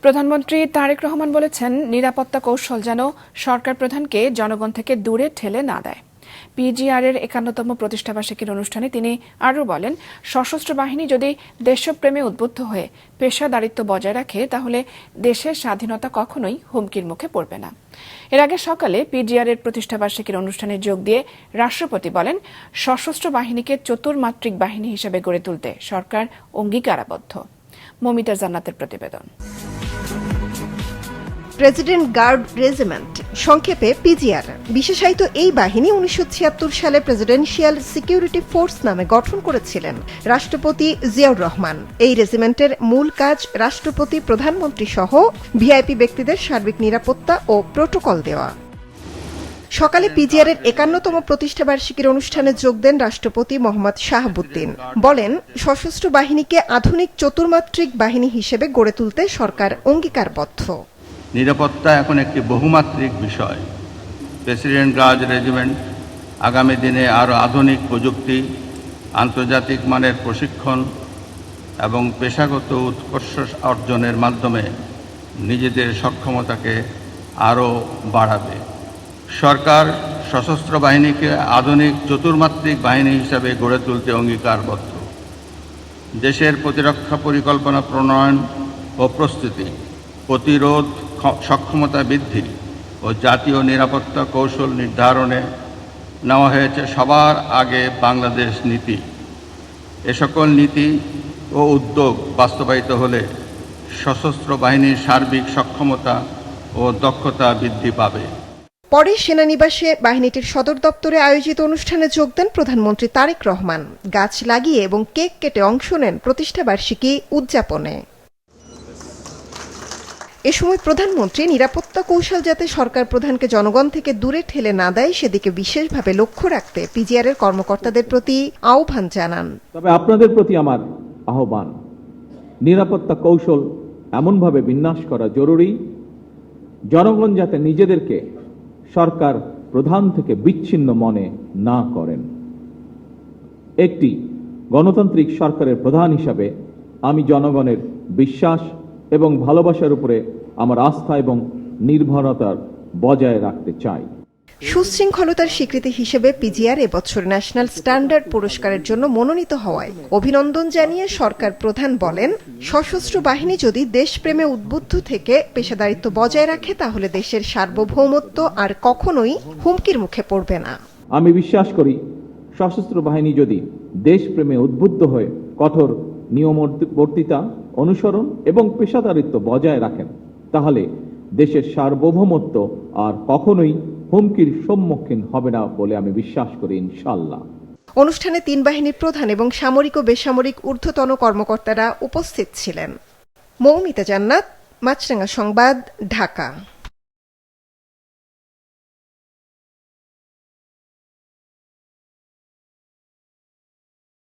প্রধানমন্ত্রী তারেক রহমান বলেছেন, নিরাপত্তা কৌশল যেন সরকার প্রধানকে জনগণ থেকে দূরে ঠেলে না দেয়। পিজিআর-এর ৫১তম প্রতিষ্ঠাবার্ষিকীর অনুষ্ঠানে তিনি আরও বলেন, সশস্ত্র বাহিনী যদি দেশপ্রেমে উদ্বুদ্ধ হয়ে পেশাদারিত্ব বজায় রাখে তাহলে দেশের স্বাধীনতা কখনোই হুমকির মুখে পড়বে না। এর আগে সকালে পিজিআর-এর প্রতিষ্ঠাবার্ষিকীর অনুষ্ঠানে যোগ দিয়ে রাষ্ট্রপতি বলেন, সশস্ত্র বাহিনীকে চতুর্মাত্রিক বাহিনী হিসেবে গড়ে তুলতে সরকার অঙ্গীকারাবদ্ধ। মমিতা জান্নাতের প্রতিবেদন। প্রেসিডেন্ট গার্ড রেজিমেন্ট, সংক্ষেপে পিজিআর, বিশেষায়িত এই বাহিনী ১৯৭৬ সালে প্রেসিডেন্সিয়াল সিকিউরিটি ফোর্স নামে গঠন করেছিলেন রাষ্ট্রপতি জিয়াউর রহমান। এই রেজিমেন্টের মূল কাজ রাষ্ট্রপতি, প্রধানমন্ত্রী সহ ভিআইপি ব্যক্তিদের সার্বিক নিরাপত্তা ও প্রোটোকল দেওয়া। সকালে পিজিআর-এর ৫১তম প্রতিষ্ঠাবার্ষিকীর অনুষ্ঠানে যোগ দেন রাষ্ট্রপতি মোহাম্মদ শাহাবুদ্দিন। বলেন, সশস্ত্র বাহিনীকে আধুনিক চতুর্মাত্রিক বাহিনী হিসেবে গড়ে তুলতে সরকার অঙ্গীকারবদ্ধ। নিরাপত্তা এখন একটি বহুমাত্রিক বিষয়। প্রেসিডেন্ট গার্ড রেজিমেন্ট আগামী দিনে আরও আধুনিক প্রযুক্তি, আন্তর্জাতিক মানের প্রশিক্ষণ এবং পেশাগত উৎকর্ষ অর্জনের মাধ্যমে নিজেদের সক্ষমতাকে আরও বাড়াবে। সরকার সশস্ত্র বাহিনীকে আধুনিক চতুর্মাত্রিক বাহিনী হিসাবে গড়ে তুলতে অঙ্গীকারবদ্ধ। দেশের প্রতিরক্ষা পরিকল্পনা প্রণয়ন ও প্রস্তুতি, প্রতিরোধ সক্ষমতা বৃদ্ধি ও জাতীয় নিরাপত্তা কৌশল নির্ধারণে নেওয়া হয়েছে সবার আগে বাংলাদেশ নীতি। এ সকল নীতি ও উদ্যোগ বাস্তবায়িত হলে সশস্ত্র বাহিনীর সার্বিক সক্ষমতা ও দক্ষতা বৃদ্ধি পাবে। পরে সেনানিবাসে বাহিনীটির সদর দপ্তরে আয়োজিত অনুষ্ঠানে যোগ দেন প্রধানমন্ত্রী তারেক রহমান। গাছ লাগিয়ে এবং কেক কেটে অংশ নেন প্রতিষ্ঠাবার্ষিকী উদযাপনে। এ সময় প্রধানমন্ত্রী নিরাপত্তা কৌশল যাতে সরকার প্রধানকে জনগণ থেকে দূরে ঠেলে না দেয় সেদিকে বিশেষভাবে লক্ষ্য রাখতে পিজিআর-এর কর্মকর্তাদের প্রতি আহ্বান জানান। তবে আপনাদের প্রতি আমার আহ্বান, নিরাপত্তা কৌশল এমনভাবে বিন্যাস করা জরুরি জনগণ যাতে নিজেদেরকে সরকার প্রধান থেকে বিচ্ছিন্ন মনে না করেন। একটি গণতান্ত্রিক সরকারের প্রধান হিসাবে আমি জনগণের বিশ্বাস এবং ভালোবাসার উপরে আমার আস্থা এবং নির্ভরতা বজায় রাখতে চাই। সুশৃঙ্খলতার স্বীকৃতি হিসেবে পিজিআর এবছর ন্যাশনাল স্ট্যান্ডার্ড পুরস্কারের জন্য মনোনীত হওয়ায় অভিনন্দন জানিয়ে সরকার প্রধান বলেন, সশস্ত্র বাহিনী যদি দেশপ্রেমে উদ্বুদ্ধ থেকে পেশাদারিত্ব বজায় রাখে তাহলে দেশের সার্বভৌমত্ব আর কখনোই হুমকির মুখে পড়বে না। আমি বিশ্বাস করি, সশস্ত্র বাহিনী যদি দেশপ্রেমে উদ্বুদ্ধ হয়ে কঠোর নিয়মবর্তিতা অনুসরণ এবং পেশাদারিত্ব বজায় রাখেন তাহলে দেশের সার্বভৌমত্ব আর কখনোই হুমকির সম্মুখীন হবে না বলে আমি বিশ্বাস করি, ইনশাআল্লাহ। অনুষ্ঠানে ৩ বাহিনীর প্রধান এবং সামরিক ও বেসামরিক ঊর্ধ্বতন কর্মকর্তারা উপস্থিত ছিলেন। মৌমিতা জান্নাত, মাছরাঙা সংবাদ, ঢাকা।